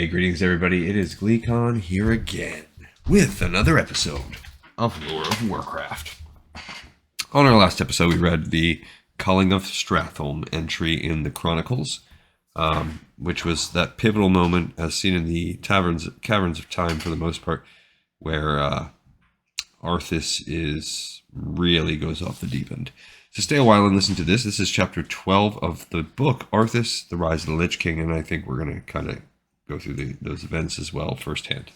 Hey, greetings everybody, it is GleeCon here again with another episode of Lore of Warcraft. On our last episode we read the Calling of Stratholme entry in the Chronicles, which was that pivotal moment as seen in the Caverns of Time for the most part, where Arthas really goes off the deep end. So stay a while and listen to this. This is chapter 12 of the book, Arthas, The Rise of the Lich King, and I think we're going to kind of go through those events as well firsthand.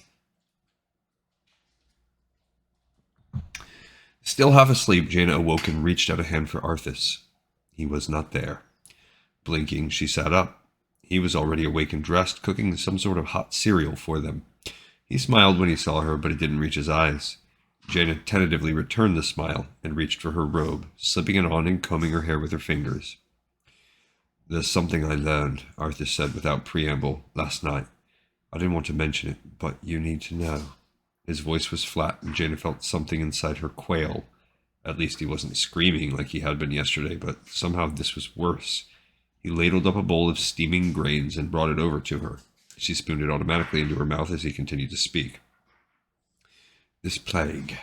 Still half asleep, Jaina awoke and reached out a hand for Arthas. He was not there. Blinking, she sat up. He was already awake and dressed, cooking some sort of hot cereal for them. He smiled when he saw her, but it didn't reach his eyes. Jaina tentatively returned the smile and reached for her robe, slipping it on and combing her hair with her fingers. "There's something I learned," Arthas said without preamble, "last night. I didn't want to mention it, but you need to know." His voice was flat, and Jaina felt something inside her quail. At least he wasn't screaming like he had been yesterday, but somehow this was worse. He ladled up a bowl of steaming grains and brought it over to her. She spooned it automatically into her mouth as he continued to speak. "This plague,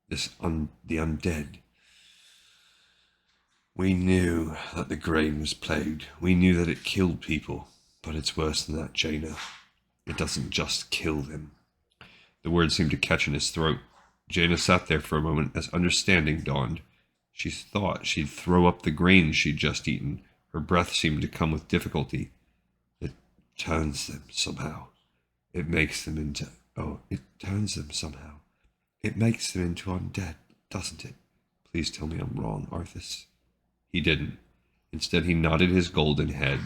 the undead. We knew that the grain was plagued. We knew that it killed people. But it's worse than that, Jaina. It doesn't just kill them." The words seemed to catch in his throat. Jaina sat there for a moment as understanding dawned. She thought she'd throw up the grain she'd just eaten. Her breath seemed to come with difficulty. "It turns them somehow. It makes them into... it turns them somehow. It makes them into undead, doesn't it? Please tell me I'm wrong, Arthas." He didn't. Instead, he nodded his golden head.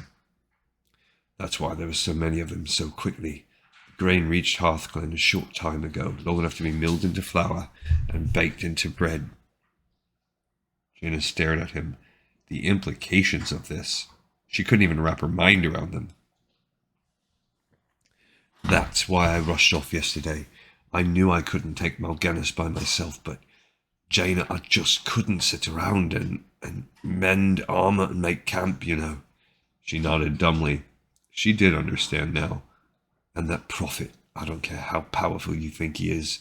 "That's why there were so many of them so quickly. The grain reached Hearthglen a short time ago, long enough to be milled into flour and baked into bread." Jaina stared at him. The implications of this. She couldn't even wrap her mind around them. "That's why I rushed off yesterday. I knew I couldn't take Mal'Ganis by myself, but Jaina, I just couldn't sit around and mend armor and make camp, you know." She nodded dumbly. She did understand now. "And that prophet, I don't care how powerful you think he is,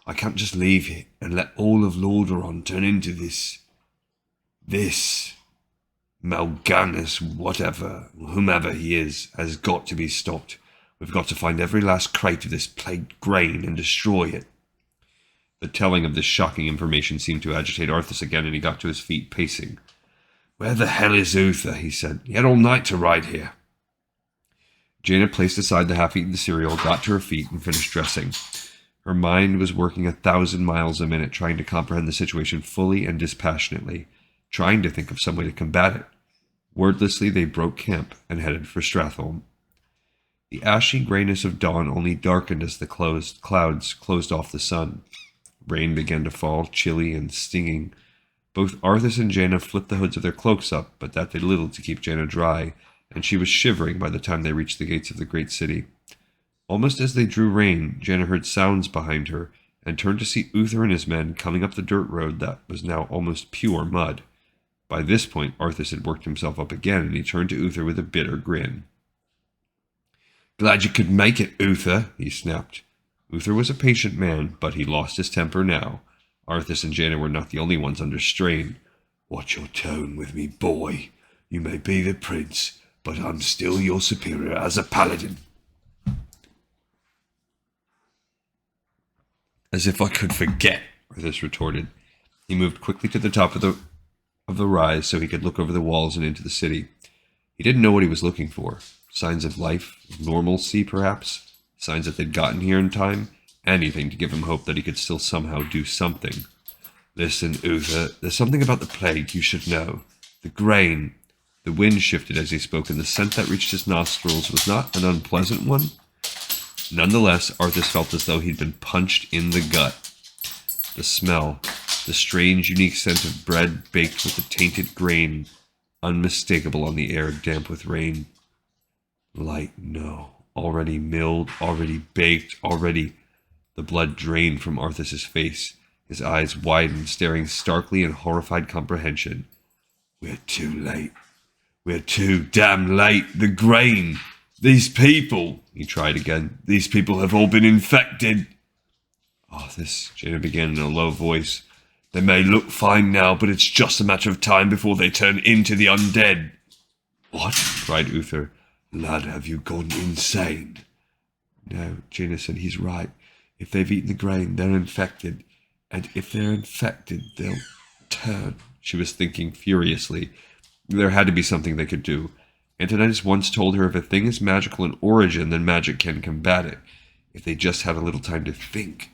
I can't just leave here and let all of Lordaeron turn into this Mal'Ganis, whatever, whomever he is, has got to be stopped. We've got to find every last crate of this plagued grain and destroy it." The telling of this shocking information seemed to agitate Arthas again, and he got to his feet, pacing. "Where the hell is Uther?" he said. "He had all night to ride here." Jaina placed aside the half-eaten cereal, got to her feet, and finished dressing. Her mind was working 1,000 miles a minute, trying to comprehend the situation fully and dispassionately, trying to think of some way to combat it. Wordlessly, they broke camp and headed for Stratholme. The ashy grayness of dawn only darkened as the clouds closed off the sun. Rain began to fall, chilly and stinging. Both Arthas and Jaina flipped the hoods of their cloaks up, but that did little to keep Jaina dry, and she was shivering by the time they reached the gates of the great city. Almost as they drew rein, Jaina heard sounds behind her, and turned to see Uther and his men coming up the dirt road that was now almost pure mud. By this point, Arthas had worked himself up again, and he turned to Uther with a bitter grin. "Glad you could make it, Uther," he snapped. Uther was a patient man, but he lost his temper now. Arthas and Jaina were not the only ones under strain. "Watch your tone with me, boy. You may be the prince, but I'm still your superior as a paladin." "As if I could forget," Arthas retorted. He moved quickly to the top of the rise so he could look over the walls and into the city. He didn't know what he was looking for. Signs of life, normalcy perhaps, signs that they'd gotten here in time, anything to give him hope that he could still somehow do something. "Listen, Uther, there's something about the plague you should know. The grain." The wind shifted as he spoke, and the scent that reached his nostrils was not an unpleasant one. Nonetheless, Arthas felt as though he'd been punched in the gut. The smell, the strange, unique scent of bread baked with the tainted grain, unmistakable on the air damp with rain. Light, no. Already milled, already baked, already... The blood drained from Arthas's face. His eyes widened, staring starkly in horrified comprehension. "We're too late. We're too damn late. The grain. These people, he tried again, these people have all been infected. Arthas, Jaina began in a low voice. They may look fine now, but it's just a matter of time before they turn into the undead. What? Cried Uther. Lad, have you gone insane? No, Jaina said, he's right. If they've eaten the grain, they're infected. And if they're infected, they'll turn. She was thinking furiously. There had to be something they could do. Antonidas once told her if a thing is magical in origin, then magic can combat it. If they just had a little time to think.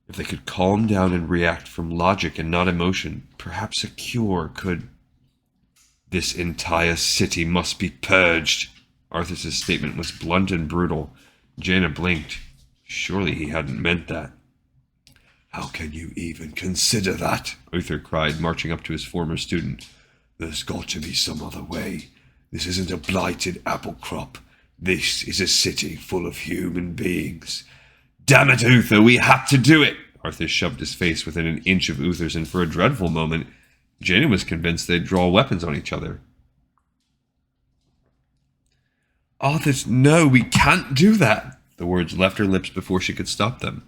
If they could calm down and react from logic and not emotion, perhaps a cure could... This entire city must be purged. Arthas' statement was blunt and brutal. Jaina blinked. Surely he hadn't meant that. How can you even consider that? Uther cried, marching up to his former student. There's got to be some other way. This isn't a blighted apple crop. This is a city full of human beings. Damn it, Uther, we had to do it! Arthas shoved his face within an inch of Uther's, and for a dreadful moment, Jaina was convinced they'd draw weapons on each other. Arthas, no, we can't do that! The words left her lips before she could stop them.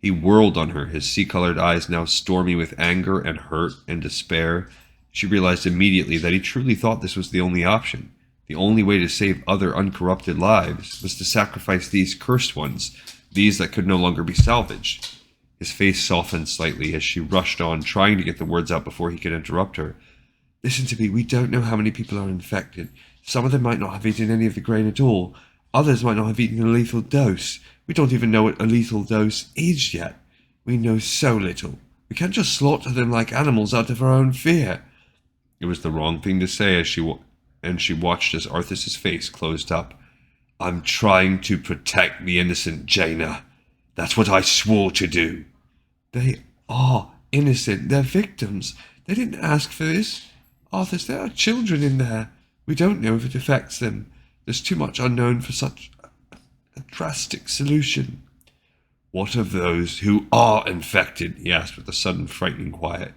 He whirled on her, his sea-colored eyes now stormy with anger and hurt and despair. She realized immediately that he truly thought this was the only option. The only way to save other uncorrupted lives was to sacrifice these cursed ones, these that could no longer be salvaged. His face softened slightly as she rushed on, trying to get the words out before he could interrupt her. Listen to me, we don't know how many people are infected. Some of them might not have eaten any of the grain at all. Others might not have eaten a lethal dose. We don't even know what a lethal dose is yet. We know so little. We can't just slaughter them like animals out of our own fear. It was the wrong thing to say as she watched as Arthas' face closed up. I'm trying to protect the innocent, Jaina. That's what I swore to do. They are innocent. They're victims. They didn't ask for this. Arthas, there are children in there. We don't know if it affects them. There's too much unknown for such a drastic solution. What of those who are infected? He asked with a sudden frightening quiet.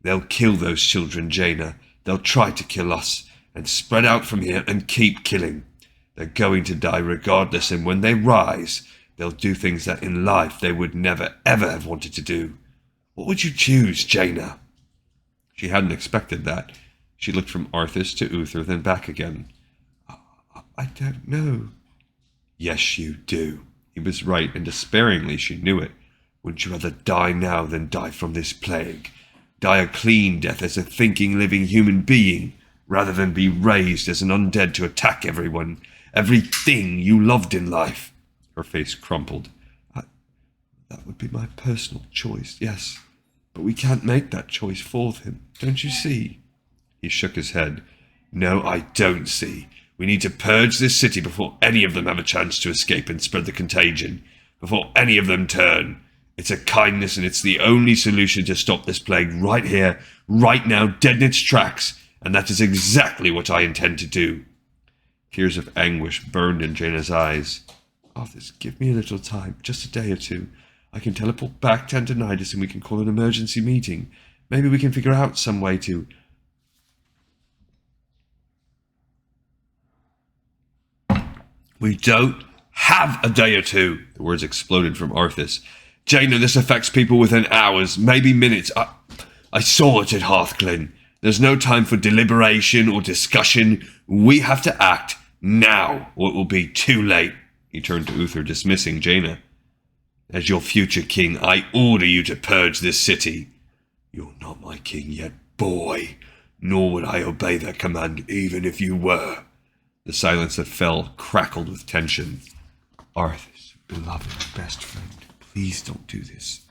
They'll kill those children, Jaina. They'll try to kill us and spread out from here and keep killing. They're going to die regardless, and when they rise, they'll do things that in life they would never, ever have wanted to do. What would you choose, Jaina? She hadn't expected that. She looked from Arthas to Uther, then back again. I don't know. Yes, you do. He was right, and despairingly she knew it. Wouldn't you rather die now than die from this plague? Die a clean death as a thinking, living human being, rather than be raised as an undead to attack everyone, everything you loved in life? Her face crumpled. That would be my personal choice, yes. But we can't make that choice for them, don't you see? He shook his head. No, I don't see. We need to purge this city before any of them have a chance to escape and spread the contagion. Before any of them turn. It's a kindness, and it's the only solution to stop this plague right here, right now, dead in its tracks. And that is exactly what I intend to do. Tears of anguish burned in Jaina's eyes. Arthas, give me a little time, just a day or two. I can teleport back to Antonidas and we can call an emergency meeting. Maybe we can figure out some way to... We don't have a day or two. The words exploded from Arthas. Jaina, this affects people within hours, maybe minutes. I saw it at Hearthglen. There's no time for deliberation or discussion. We have to act now, or it will be too late. He turned to Uther, dismissing Jaina. As your future king, I order you to purge this city. You're not my king yet, boy. Nor would I obey that command, even if you were. The silence that fell crackled with tension. Arthas, beloved best friend, please don't do this.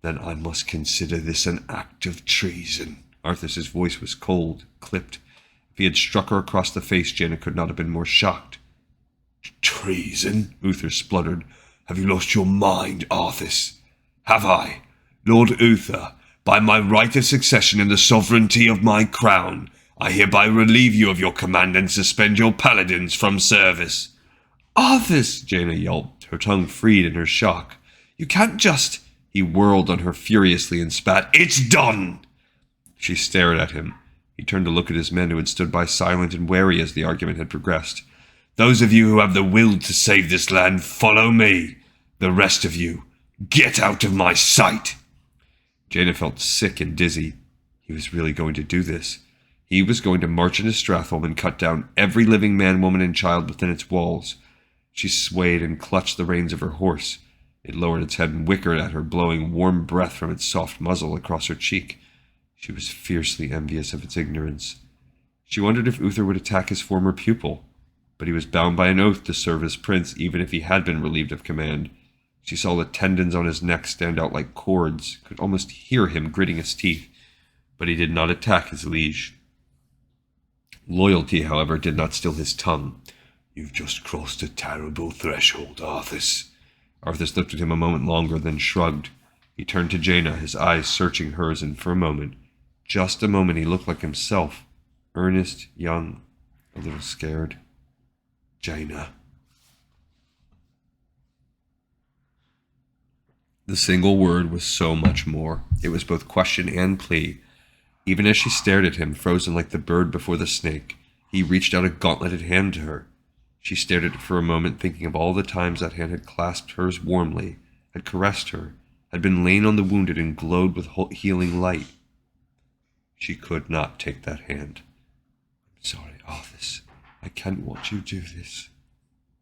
Then I must consider this an act of treason. Arthas' voice was cold, clipped. If he had struck her across the face, Jaina could not have been more shocked. Treason? Uther spluttered. Have you lost your mind, Arthas? Have I? Lord Uther, by my right of succession and the sovereignty of my crown, I hereby relieve you of your command and suspend your paladins from service. Arthas, Jaina yelped, her tongue freed in her shock. You can't just... He whirled on her furiously and spat. It's done! She stared at him. He turned to look at his men who had stood by silent and wary as the argument had progressed. Those of you who have the will to save this land, follow me. The rest of you, get out of my sight." Jaina felt sick and dizzy. He was really going to do this. He was going to march into Stratholme and cut down every living man, woman, and child within its walls. She swayed and clutched the reins of her horse. It lowered its head and whickered at her, blowing warm breath from its soft muzzle across her cheek. She was fiercely envious of its ignorance. She wondered if Uther would attack his former pupil, but he was bound by an oath to serve as prince even if he had been relieved of command. She saw the tendons on his neck stand out like cords, could almost hear him gritting his teeth, but he did not attack his liege. Loyalty, however, did not still his tongue. "You've just crossed a terrible threshold, Arthas." Arthas looked at him a moment longer, then shrugged. He turned to Jaina, his eyes searching hers, and for a moment, just a moment, he looked like himself. Earnest, young, a little scared. "Jaina." The single word was so much more. It was both question and plea. Even as she stared at him, frozen like the bird before the snake, he reached out a gauntleted hand to her. She stared at it for a moment, thinking of all the times that hand had clasped hers warmly, had caressed her, had been lain on the wounded and glowed with healing light. She could not take that hand. "I'm sorry, Arthas. I can't watch you do this."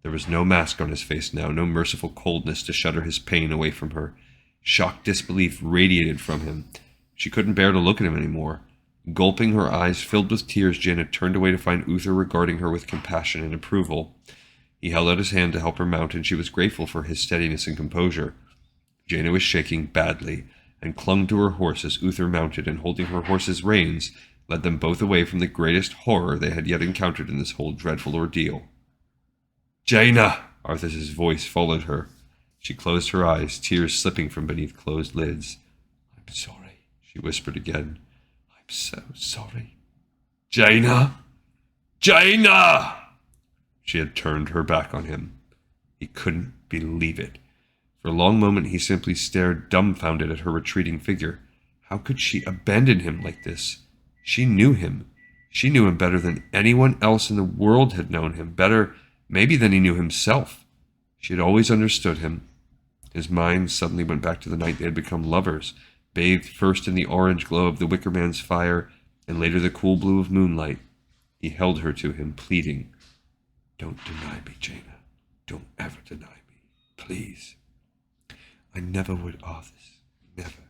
There was no mask on his face now, no merciful coldness to shudder his pain away from her. Shocked disbelief radiated from him. She couldn't bear to look at him anymore. Gulping, her eyes filled with tears, Jaina turned away to find Uther regarding her with compassion and approval. He held out his hand to help her mount, and she was grateful for his steadiness and composure. Jaina was shaking badly, and clung to her horse as Uther mounted, and holding her horse's reins, led them both away from the greatest horror they had yet encountered in this whole dreadful ordeal. "Jaina!" Arthas's voice followed her. She closed her eyes, tears slipping from beneath closed lids. "I'm sorry," she whispered again. "I'm so sorry." "Jaina! Jaina!" She had turned her back on him. He couldn't believe it. For a long moment he simply stared dumbfounded at her retreating figure. How could she abandon him like this? She knew him. She knew him better than anyone else in the world had known him, better maybe than he knew himself. She had always understood him. His mind suddenly went back to the night they had become lovers, bathed first in the orange glow of the wicker man's fire, and later the cool blue of moonlight. He held her to him, pleading, "Don't deny me, Jaina. Don't ever deny me. Please." "I never would, Arthas. Never."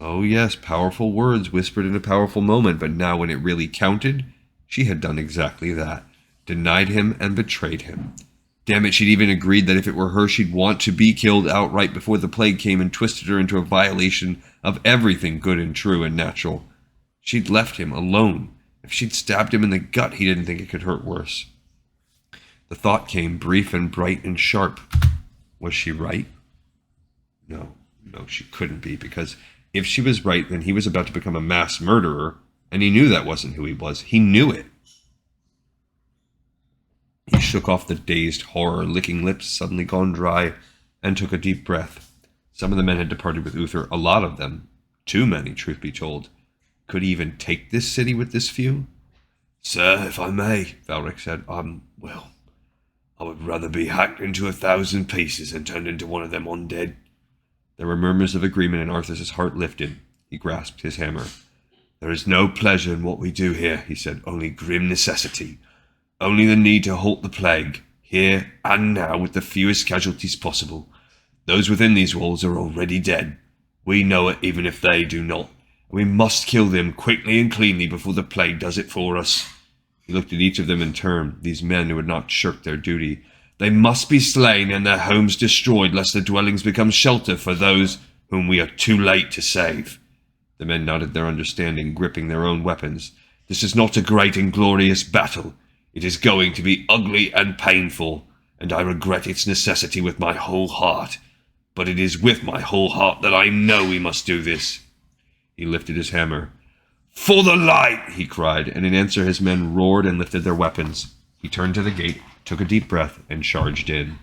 Oh yes, powerful words whispered in a powerful moment, but now when it really counted, she had done exactly that. Denied him and betrayed him. Damn it, she'd even agreed that if it were her, she'd want to be killed outright before the plague came and twisted her into a violation of everything good and true and natural. She'd left him alone. If she'd stabbed him in the gut, he didn't think it could hurt worse. The thought came brief and bright and sharp. Was she right? No, she couldn't be, because if she was right, then he was about to become a mass murderer, and he knew that wasn't who he was. He knew it. He shook off the dazed horror, licking lips suddenly gone dry, and took a deep breath. Some of the men had departed with Uther, a lot of them. Too many, truth be told. Could he even take this city with this few? "Sir, if I may," Valric said, I would rather be hacked into 1,000 pieces than turned into one of them undead." There were murmurs of agreement, and Arthas's heart lifted. He grasped his hammer. "There is no pleasure in what we do here," he said, "only grim necessity. Only the need to halt the plague, here and now, with the fewest casualties possible. Those within these walls are already dead. We know it, even if they do not. We must kill them quickly and cleanly before the plague does it for us." He looked at each of them in turn, these men who had not shirked their duty. "They must be slain and their homes destroyed, lest their dwellings become shelter for those whom we are too late to save." The men nodded their understanding, gripping their own weapons. "This is not a great and glorious battle. It is going to be ugly and painful, and I regret its necessity with my whole heart. But it is with my whole heart that I know we must do this." He lifted his hammer. "For the light!" he cried, and in answer his men roared and lifted their weapons. He turned to the gate, took a deep breath, and charged in.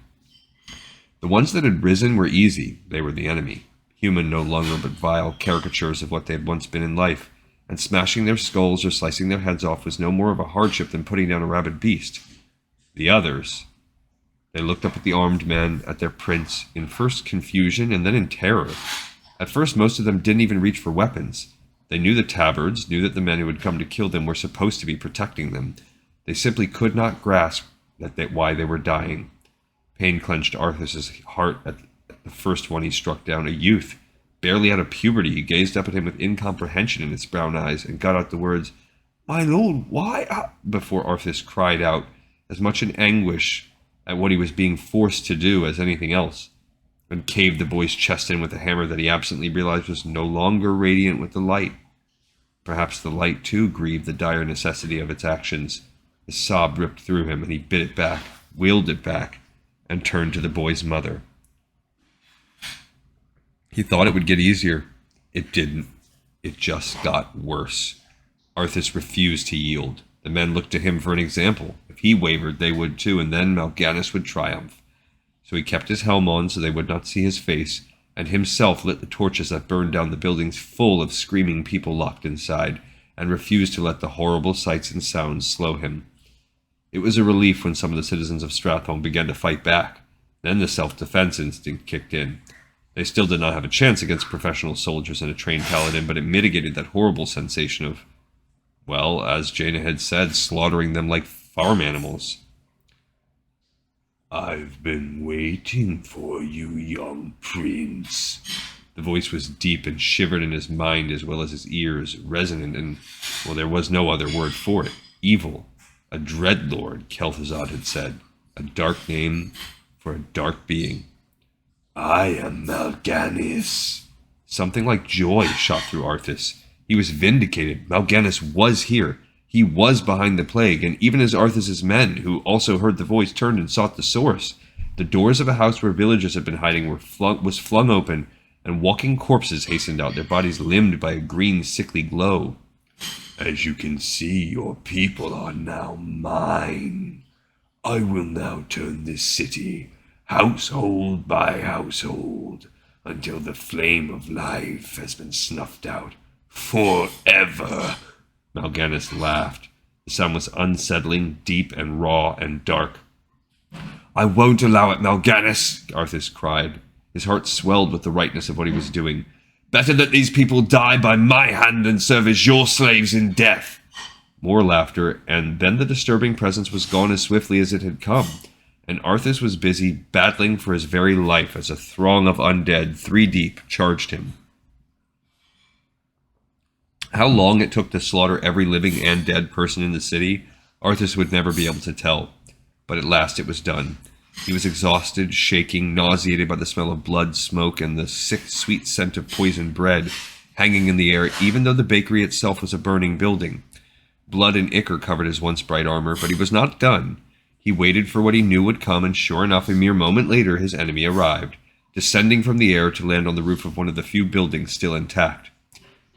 The ones that had risen were easy. They were the enemy. Human no longer, but vile caricatures of what they had once been in life, and smashing their skulls or slicing their heads off was no more of a hardship than putting down a rabid beast. The others, they looked up at the armed men, at their prince, in first confusion and then in terror. At first, most of them didn't even reach for weapons. They knew the tabards, knew that the men who had come to kill them were supposed to be protecting them. They simply could not grasp why they were dying. Pain clenched Arthas' heart at the first one he struck down, a youth, barely out of puberty. He gazed up at him with incomprehension in his brown eyes and got out the words, "My lord, why?" before Arthas cried out, as much in anguish at what he was being forced to do as anything else, and caved the boy's chest in with a hammer that he absently realized was no longer radiant with the light. Perhaps the light, too, grieved the dire necessity of its actions. A sob ripped through him, and he bit it back, willed it back, and turned to the boy's mother. He thought it would get easier. It didn't. It just got worse. Arthas refused to yield. The men looked to him for an example. If he wavered, they would too, and then Mal'Ganis would triumph. So he kept his helm on so they would not see his face, and himself lit the torches that burned down the buildings full of screaming people locked inside, and refused to let the horrible sights and sounds slow him. It was a relief when some of the citizens of Stratholme began to fight back. Then the self-defense instinct kicked in. They still did not have a chance against professional soldiers and a trained paladin, but it mitigated that horrible sensation of, well, as Jaina had said, slaughtering them like farm animals. "I've been waiting for you, young prince." The voice was deep and shivered in his mind as well as his ears, resonant and, well, there was no other word for it, evil. A dreadlord, Kel'Thuzad had said, a dark name for a dark being. "I am Mal'Ganis." Something like joy shot through Arthas. He was vindicated. Mal'Ganis was here. He was behind the plague, and even as Arthas' men, who also heard the voice, turned and sought the source, the doors of a house where villagers had been hiding was flung open, and walking corpses hastened out, their bodies limned by a green, sickly glow. "As you can see, your people are now mine. I will now turn this city, household by household, until the flame of life has been snuffed out forever." Mal'Ganis laughed. The sound was unsettling, deep and raw and dark. "I won't allow it, Mal'Ganis," Arthas cried. His heart swelled with the rightness of what he was doing. "Better that these people die by my hand than serve as your slaves in death." More laughter, and then the disturbing presence was gone as swiftly as it had come, and Arthas was busy battling for his very life as a throng of undead, 3 deep, charged him. How long it took to slaughter every living and dead person in the city, Arthas would never be able to tell. But at last it was done. He was exhausted, shaking, nauseated by the smell of blood, smoke, and the sick, sweet scent of poisoned bread hanging in the air, even though the bakery itself was a burning building. Blood and ichor covered his once bright armor, but he was not done. He waited for what he knew would come, and sure enough, a mere moment later, his enemy arrived, descending from the air to land on the roof of one of the few buildings still intact.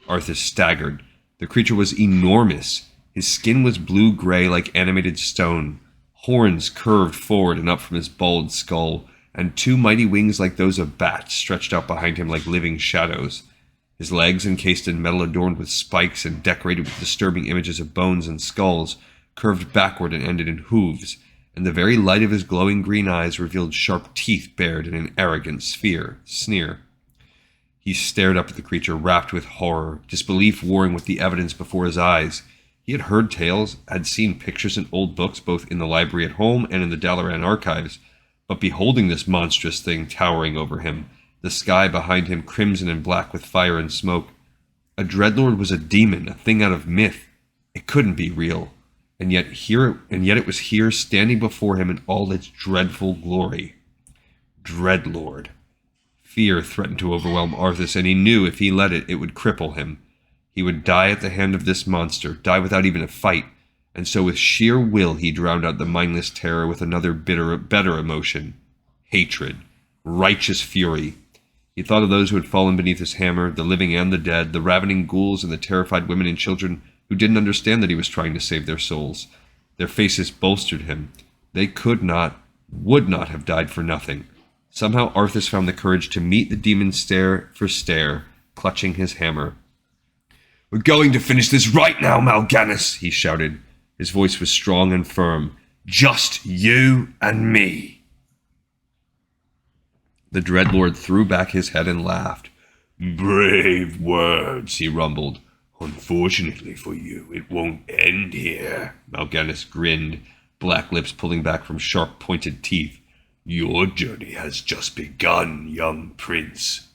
Arthas staggered. The creature was enormous. His skin was blue-gray like animated stone. Horns curved forward and up from his bald skull, and 2 mighty wings like those of bats stretched out behind him like living shadows. His legs, encased in metal adorned with spikes and decorated with disturbing images of bones and skulls, curved backward and ended in hooves, and the very light of his glowing green eyes revealed sharp teeth bared in an arrogant sneer. He stared up at the creature, wrapped with horror, disbelief warring with the evidence before his eyes. He had heard tales, had seen pictures in old books, both in the library at home and in the Dalaran archives, but beholding this monstrous thing towering over him, the sky behind him crimson and black with fire and smoke, a dreadlord was a demon, a thing out of myth. It couldn't be real, and yet it was here, standing before him in all its dreadful glory. Dreadlord. Fear threatened to overwhelm Arthas, and he knew if he let it, it would cripple him. He would die at the hand of this monster, die without even a fight, and so with sheer will he drowned out the mindless terror with another better emotion. Hatred. Righteous fury. He thought of those who had fallen beneath his hammer, the living and the dead, the ravening ghouls and the terrified women and children who didn't understand that he was trying to save their souls. Their faces bolstered him. They would not have died for nothing. Somehow Arthas found the courage to meet the demon stare for stare, clutching his hammer. "We're going to finish this right now, Mal'Ganis," he shouted. His voice was strong and firm. Just you and me. The Dreadlord threw back his head and laughed. Brave words, he rumbled. Unfortunately for you, it won't end here. Mal'Ganis grinned, black lips pulling back from sharp pointed teeth. Your journey has just begun, young prince.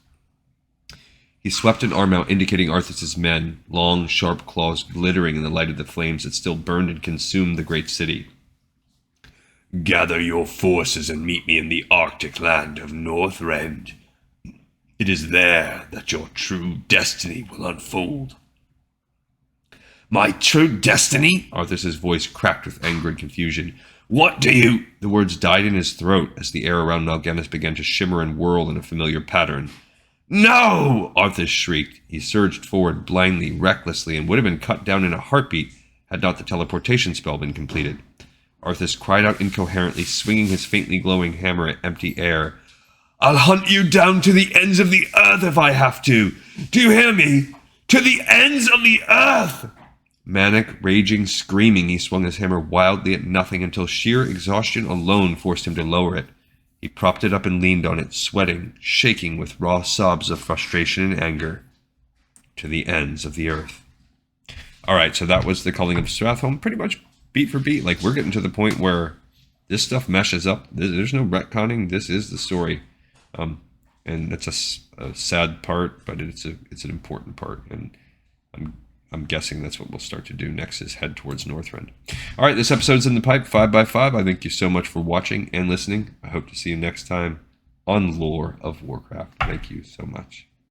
He swept an arm out, indicating Arthas' men, long, sharp claws glittering in the light of the flames that still burned and consumed the great city. Gather your forces and meet me in the Arctic land of Northrend. It is there that your true destiny will unfold. My true destiny? Arthas' voice cracked with anger and confusion. What do you... The words died in his throat as the air around Mal'Ganis began to shimmer and whirl in a familiar pattern. No! Arthas shrieked. He surged forward blindly, recklessly, and would have been cut down in a heartbeat had not the teleportation spell been completed. Arthas cried out incoherently, swinging his faintly glowing hammer at empty air. I'll hunt you down to the ends of the earth if I have to. Do you hear me? To the ends of the earth! Manic, raging, screaming, he swung his hammer wildly at nothing until sheer exhaustion alone forced him to lower it. He propped it up and leaned on it, sweating, shaking with raw sobs of frustration and anger. To the ends of the earth. Alright, so that was the Calling of Stratholme, pretty much beat for beat. Like, we're getting to the point where this stuff meshes up. There's no retconning. This is the story. And that's a sad part, but it's an important part. And I'm guessing that's what we'll start to do next, is head towards Northrend. All right, this episode's in the pipe, 5x5. I thank you so much for watching and listening. I hope to see you next time on Lore of Warcraft. Thank you so much.